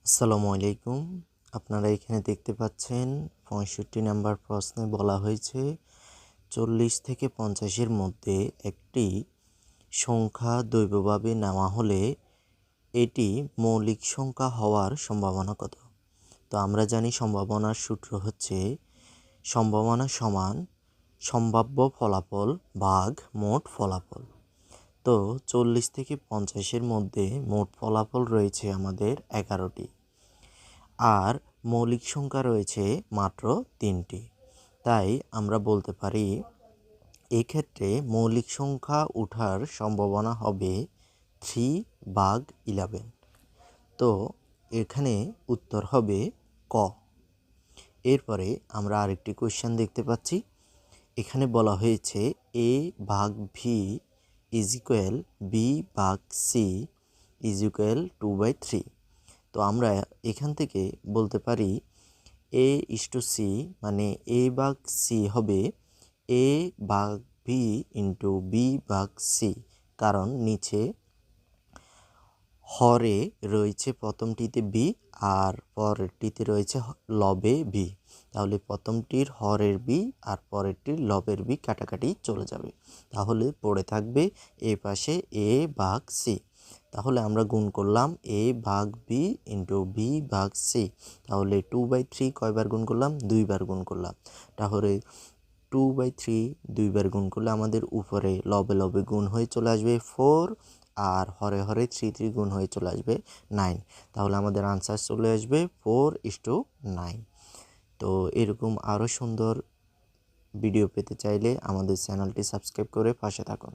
আসসালামু আলাইকুম। আপনারা এখানে দেখতে পাচ্ছেন ৬৫ নাম্বার প্রশ্নে বলা হয়েছে ৪০ থেকে ৫০-এর মধ্যে একটি সংখ্যা দৈবভাবে নেওয়া হলে এটি মৌলিক সংখ্যা হওয়ার সম্ভাবনা কত? তো আমরা জানি সম্ভাবনার সূত্র হচ্ছে সম্ভাবনা সমান সম্ভাব্য ফলাফল ভাগ মোট ফলাফল। তো ৪০ থেকে ৫০-এর মধ্যে মোট ফলাফল রয়েছে আমাদের ১১টি, আর মৌলিক সংখ্যা রয়েছে মাত্র ৩টি। তাই আমরা বলতে পারি এক্ষেত্রে মৌলিক সংখ্যা ওঠার সম্ভাবনা হবে 3/11। তো এখানে উত্তর হবে ক। এরপরে আমরা আরেকটি কোয়েশ্চেন দেখতে পাচ্ছি। এখানে বলা হয়েছে a/v = b/c = 2/3। তো আমরা এখান থেকে বলতে পারি a:c মানে a/c হবে a/v × b/c, কারণ নিচে হরে রয়েছে প্রথমটিতে b আর পরেরটিতে রয়েছে লবে b। তাহলে প্রথমটির হরের b আর পরেরটির লবের b কাটাকাটি চলে যাবে, তাহলে পড়ে থাকবে এ পাশে a/c। তাহলে আমরা গুণ করলাম a/b × b/c, তাহলে 2/3 কয়বার গুণ করলাম? 2বার গুণ করলাম। তাহলে 2/3 2বার গুণ করলে আমাদের উপরে লবে লবে গুণ হয়ে চলে আসবে 4, আর হরে হরে 3 গুণ হয়ে চলে আসবে 9। তাহলে আমাদের আনসার চলে আসবে 4:9। তো এরকম আরও সুন্দর ভিডিও পেতে চাইলে আমাদের চ্যানেলটি সাবস্ক্রাইব করে পাশে থাকুন।